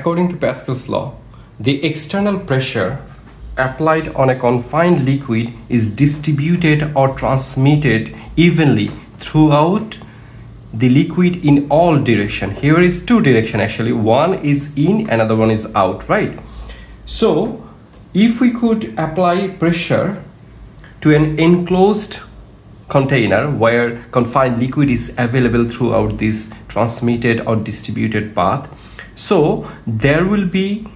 according to Pascal's law, the external pressure applied on a confined liquid is distributed or transmitted evenly throughout the liquid in all direction. Here is two direction actually, one is in, another one is out, right? So if we could apply pressure to an enclosed container where confined liquid is available throughout this transmitted or distributed path, so there will be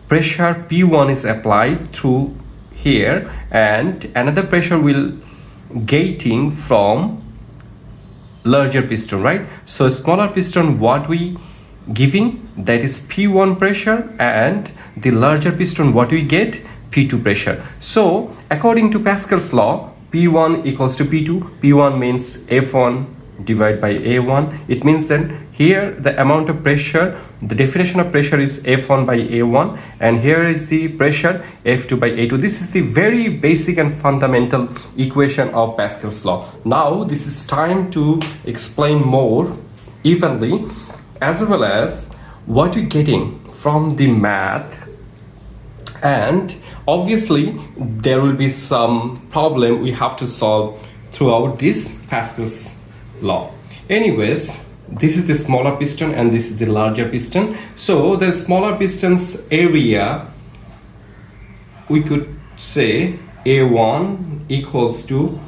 pressure P1 is applied through here and another pressure will gating from larger piston, right? So smaller piston, what we giving, that is P1 pressure, and the larger piston, what we get, P2 pressure. So according to Pascal's law, P1 equals to P2. P1 means F1 divided by A1. It means that here the amount of pressure, the definition of pressure is F1 by A1, and here is the pressure F2 by A2. This is the very basic and fundamental equation of Pascal's law. Now this is time to explain more evenly, as well as what you're getting from the math, and obviously there will be some problem we have to solve throughout this Pascal's law. Anyways, this is the smaller piston and this is the larger piston. So the smaller piston's area, we could say A1 equals to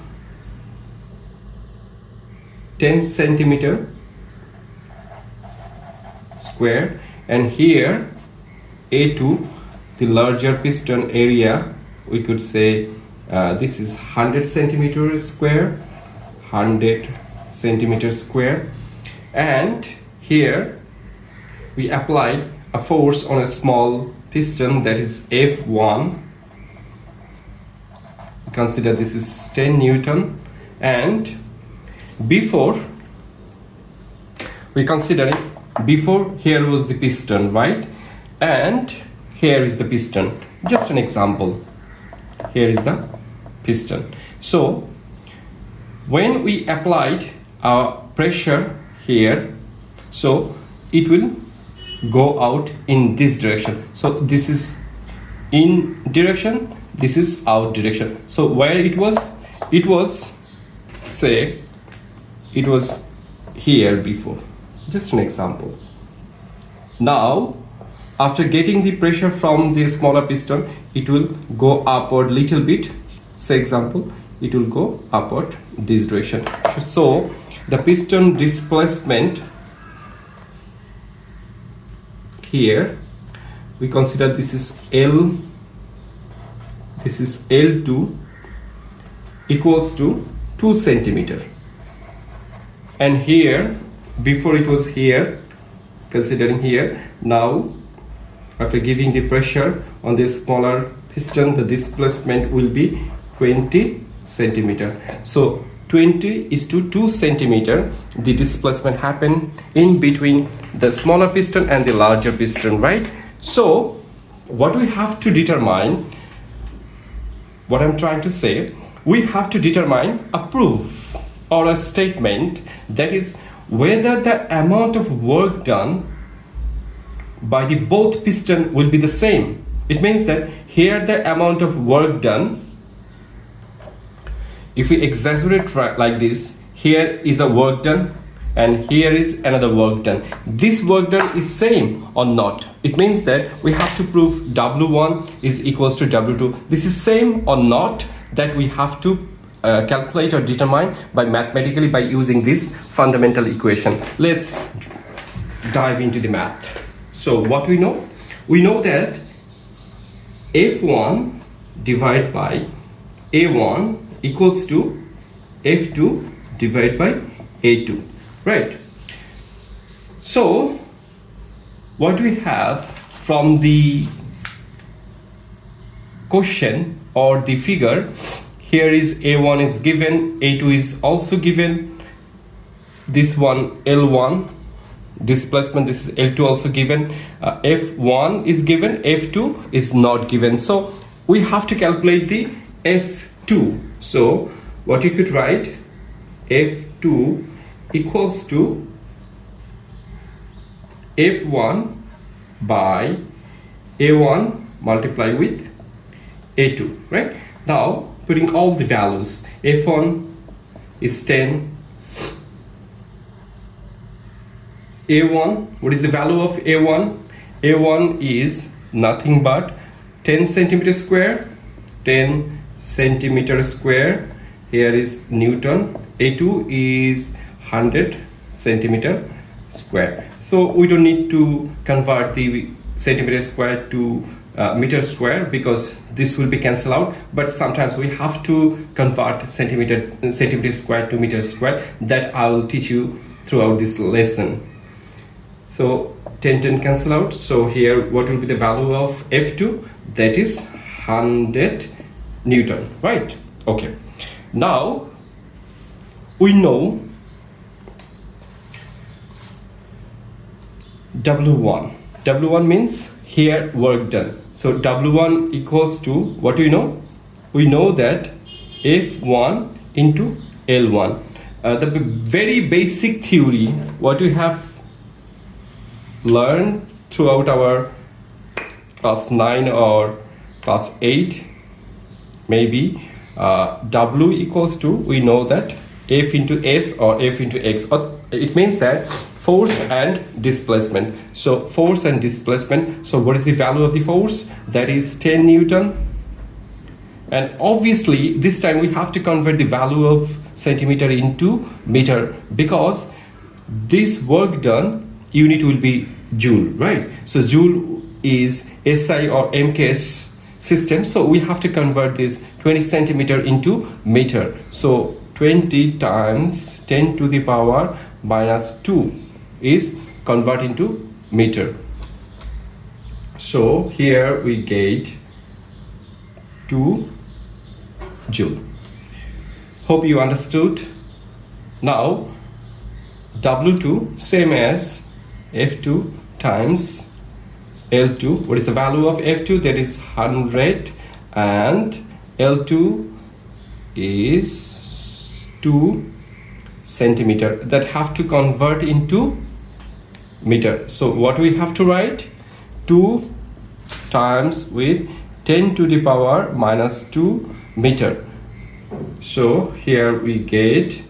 10 centimeter square, and here A2, the larger piston area, we could say this is 100 centimeter square, 100 centimeter square, and here we apply a force on a small piston, that is F1. Consider this is 10 Newton, and before we considering, before here was the piston, right, and here is the piston. Just an example, here is the piston. So when we applied our pressure here, so it will go out in this direction. So this is in direction, this is out direction. So where it was say it was here before. Just an example. Now after getting the pressure from the smaller piston, it will go upward little bit. Say example, it will go upward this direction. So the piston displacement here, we consider this is L, this is L2 equals to 2 centimeter, and here before it was here, considering here, now after giving the pressure on this smaller piston, the displacement will be 20 centimeter. So 20 is to 2 centimeter, the displacement happen in between the smaller piston and the larger piston, right? So what we have to determine, what I'm trying to say, we have to determine a proof or a statement, that is whether the amount of work done by the both piston will be the same. It means that here the amount of work done, if we exaggerate like this, here is a work done and here is another work done. This work done is same or not. It means that we have to prove W1 is equals to W2. This is same or not, that we have to calculate or determine by mathematically by using this fundamental equation. Let's dive into the math. So what we know? We know that F1 divided by A1 equals to F2 divided by A2, right? So what we have from the question or the figure, here is A1 is given, A2 is also given, this one L1 displacement, this is L2 also given, F1 is given, F2 is not given. So we have to calculate the F2. So what you could write, F2 equals to F1 by A1 multiply with A2, right? Now putting all the values, F1 is 10, A1, what is the value of A1? A1 is nothing but 10 centimeter square, 10 centimeter square, here is Newton. A2 is 100 centimeter square. So we don't need to convert the centimeter square to meter square because this will be cancelled out, but sometimes we have to convert centimeter square to meter square. That I will teach you throughout this lesson. So 10 cancel out. So here what will be the value of F2? That is 100 Newton, right? Okay. Now we know W1. W1 means here work done. So W1 equals to, what do you know? We know that F1 into L1. The very basic theory, what we have learned throughout our class 9 or class 8, maybe W equals to, we know that F into S or F into X. It means that force and displacement. So force and displacement. So what is the value of the force? That is 10 Newton. And obviously this time we have to convert the value of centimeter into meter, because this work done unit will be joule, right? So joule is SI or MKS system. So we have to convert this 20 centimeter into meter. So 20 times 10 to the power minus 2 is convert into meter. So here we get 2 joule. Hope you understood. Now W2 same as F2 times L2. What is the value of F2? That is 100, and L2 is 2 centimeter. That have to convert into meter. So what we have to write? 2 times with 10 to the power minus 2 meter. So here we get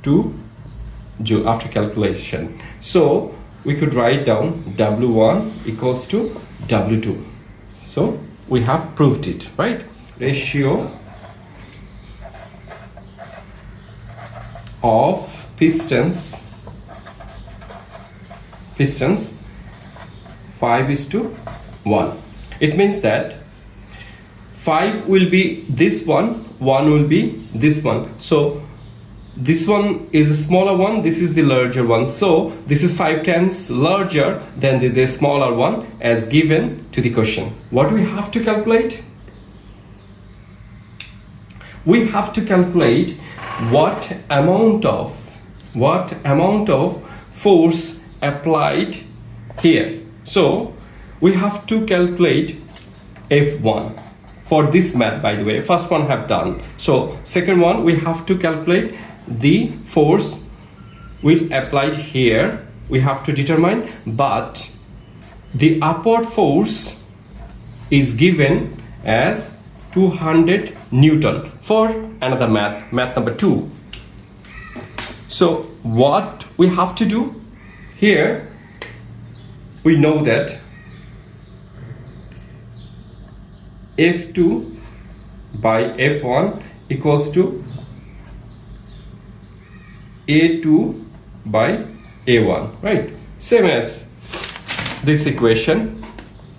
2 joule after calculation. So we could write down W1 equals to W2. So we have proved it, right? Ratio of pistons 5:1. It means that 5 will be this one, 1 will be this one. So this one is a smaller one, this is the larger one. So this is 5 times larger than the smaller one as given to the question. What do we have to calculate? We have to calculate what amount of force applied here. So we have to calculate F1 for this math, by the way. First one have done. So second one, we have to calculate the force will applied here. We have to determine, but the upward force is given as 200 Newton for another math number 2. So what we have to do here, we know that F2 by F1 equals to A2 by A1, right? Same as this equation.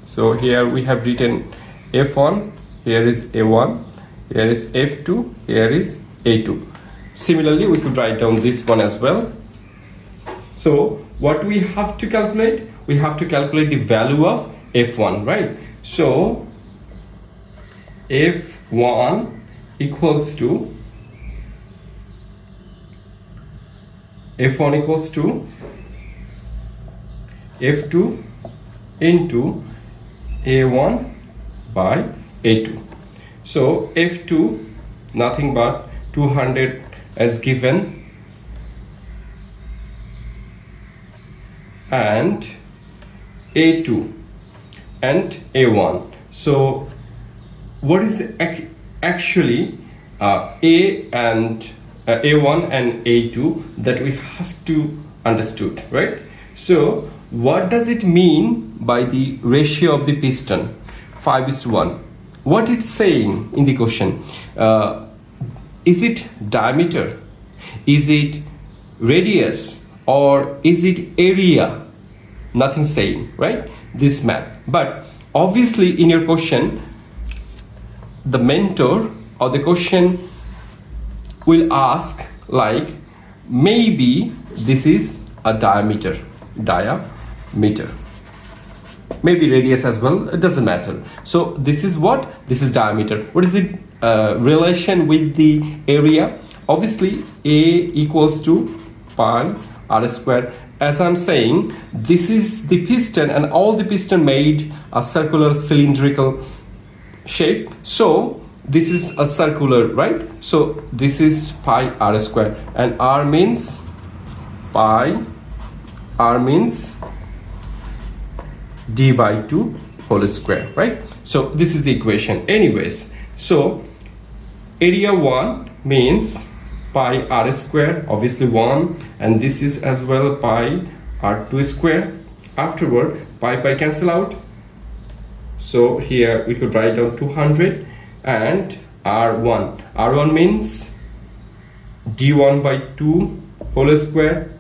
So here we have written F1, here is A1, here is F2, here is A2. Similarly, we could write down this one as well. So what we have to calculate? We have to calculate the value of F1, right? So F1 equals to F2 into A1 by A2. So F2 nothing but 200 as given, and A2 and A1. So what is actually A and A1 and A2 that we have to understood, right? So what does it mean by the ratio of the piston 5:1? What it's saying in the question, is it diameter, is it radius, or is it area? Nothing saying, right? This math. But obviously in your question, the mentor or the question will ask like, maybe this is a diameter, maybe radius as well, it doesn't matter. So this is what? This is diameter. What is the relation with the area? Obviously A equals to pi r square. As I'm saying, this is the piston, and all the piston made a circular cylindrical shape. So this is a circular, right? So this is pi r square, and r means pi, r means d by 2 whole square, right? So this is the equation. Anyways, so area 1 means pi r square, obviously 1, and this is as well pi r2 square. Afterward, pi cancel out. So here we could write down 200, and r1 means d1 by 2 whole square,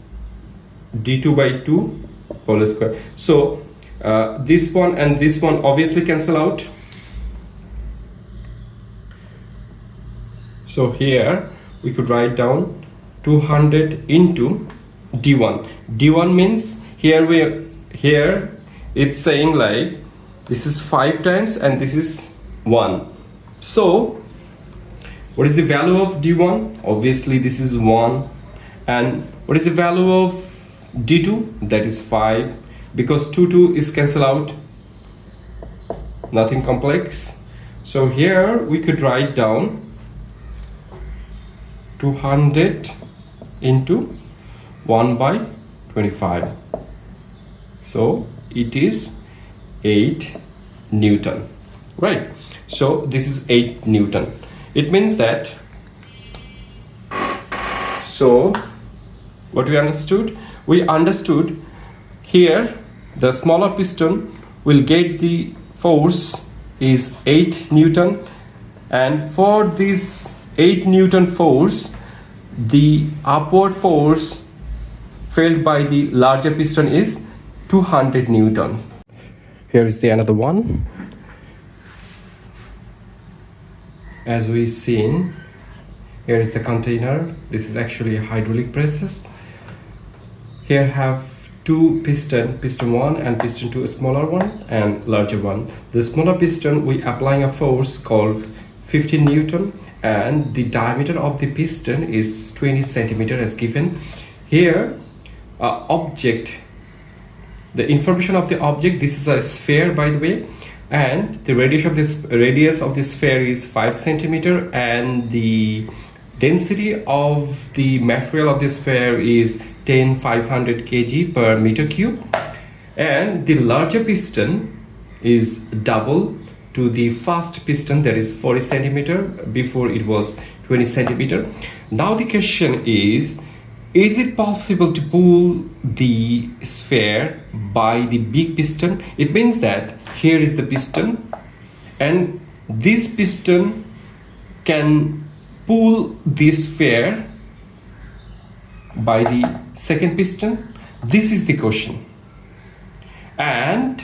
d2 by 2 whole square. So this one and this one obviously cancel out. So here we could write down 200 into d1. d1 means here it's saying like this is 5 times and this is 1. So what is the value of d1? Obviously this is 1. And what is the value of d2? That is 5, because 2 is cancel out, nothing complex. So here we could write down 200 into 1 by 25. So it is 8 Newton, right? So this is 8 Newton. It means that, so what we understood? We understood here the smaller piston will get the force is 8 Newton, and for this 8 Newton force, the upward force felt by the larger piston is 200 Newton. Here is the another one. As we seen, here is the container. This is actually a hydraulic presses. Here have two piston 1 and piston 2, a smaller one and larger one. The smaller piston we applying a force called 15 Newton, and the diameter of the piston is 20 centimeter as given. Here object, the information of the object, this is a sphere by the way, and the radius of this sphere is 5 centimeter, and the density of the material of this sphere is 10,500 kg per meter cube, and the larger piston is double to the first piston, that is 40 centimeter, before it was 20 centimeter. Now the question is it possible to pull the sphere by the big piston? It means that here is the piston, and this piston can pull this sphere by the second piston. This is the question. And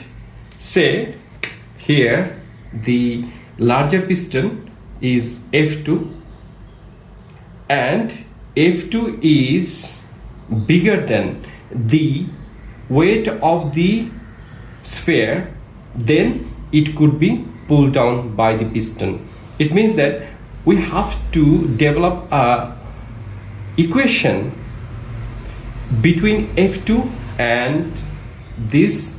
say here the larger piston is F2, and F2 is bigger than the weight of the sphere, then it could be pulled down by the piston. It means that we have to develop a equation between F2 and this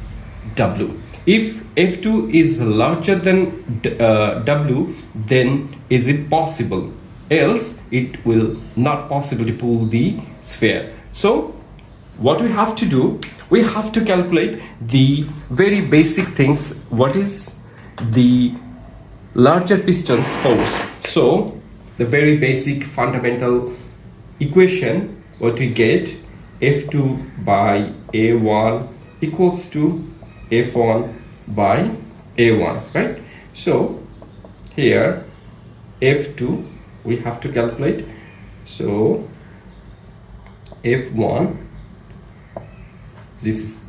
W. If F2 is larger than W, then is it possible? Else it will not possible to pull the sphere. So what we have to do, we have to calculate the very basic things. What is the larger piston's force? So the very basic fundamental equation, what we get, F2 by A1 equals to F1 by A1, right? So here F2 we have to calculate. So F1, this is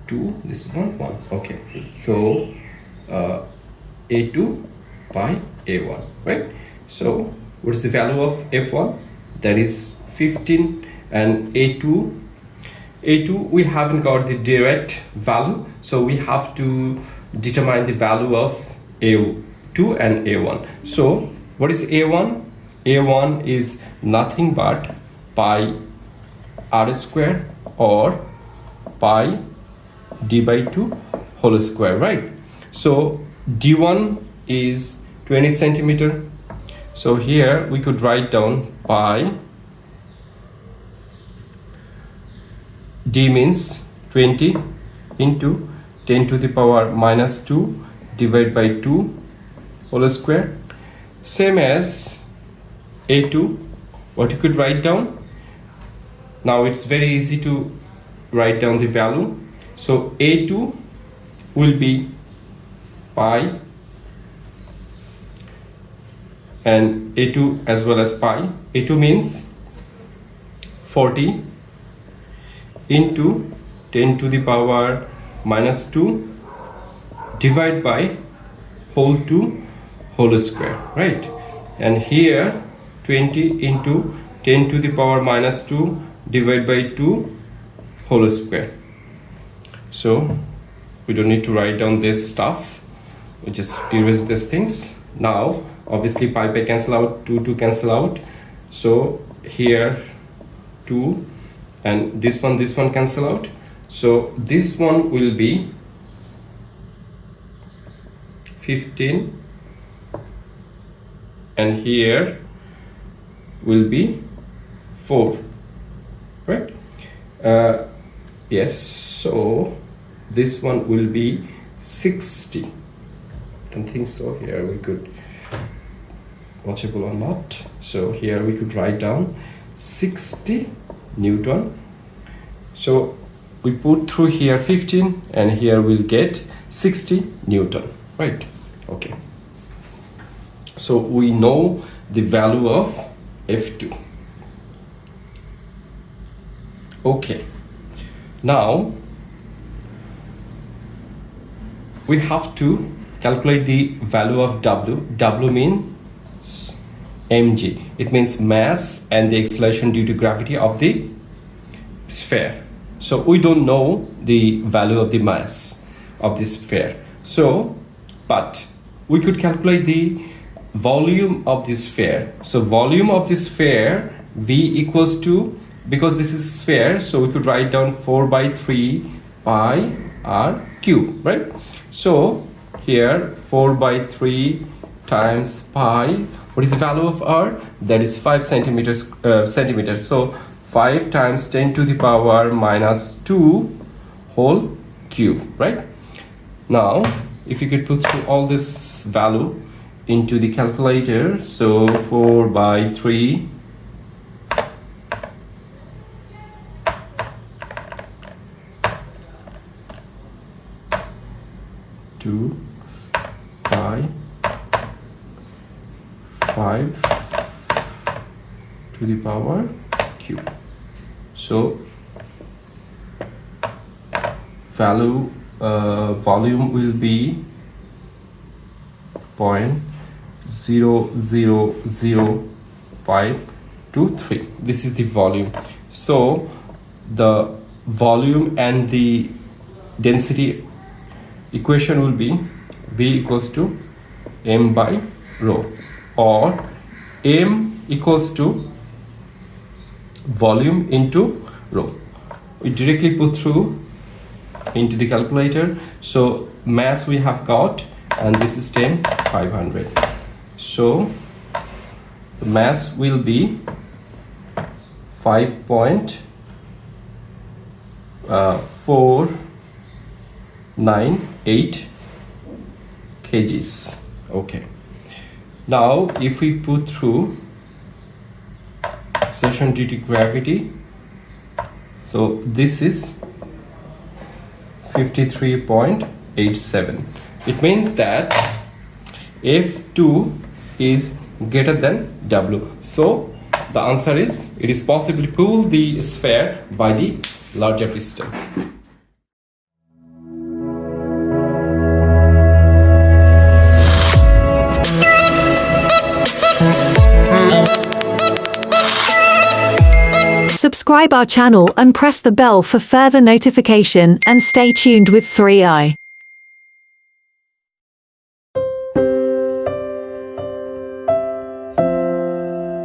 2, this is 1, okay. So A2 by A1, right? So what is the value of F1? That is 15. And A2 we haven't got the direct value, so we have to determine the value of A2 and A1. So what is A1? A1 is nothing but pi r square or pi d by 2 whole square, right? So d1 is 20 centimeter. So here we could write down pi, d means 20 into 10 to the power minus 2 divided by 2 whole square. Same as A2, what you could write down. Now it's very easy to write down the value. So A2 will be pi, and A2 as well as pi. A2 means 40 into 10 to the power minus 2 divided by whole 2 whole square, right? And here 20 into 10 to the power minus 2 divided by 2 whole square. So we don't need to write down this stuff, we just erase these things. Now obviously pi cancel out, 2 cancel out, so here 2 and this one cancel out. So this one will be 15 and here will be 4, right? Yes, so this one will be 60. Don't think so. Here we could watchable or not. So here we could write down 60 Newton. So we put through here 15 and here we'll get 60 Newton, right? Okay. So we know the value of F2. Okay. Now we have to calculate the value of W. W means mg. It means mass and the acceleration due to gravity of the sphere. So we don't know the value of the mass of the sphere. So, but we could calculate the volume of the sphere. So volume of the sphere, V equals to, because this is sphere, so we could write down 4 by 3 pi r cube, right? So here 4 by 3 times pi, what is the value of r? That is 5 centimeters. So 5 times 10 to the power minus 2 whole cube, right? Now if you could put through all this value into the calculator, so 4 by 3 2 pi 5 to the power cube. So volume will be 0.00523. This is the volume. So the volume and the density equation will be V equals to m by rho, or m equals to volume into rho. We directly put through into the calculator. So mass we have got, and this is 10,500. So the mass will be 5.5 498 kgs. Okay, now if we put through acceleration due to gravity, so this is 53.87. It means that F2 is greater than W. So the answer is, it is possible to pull the sphere by the larger piston. Subscribe our channel and press the bell for further notification, and stay tuned with 3i.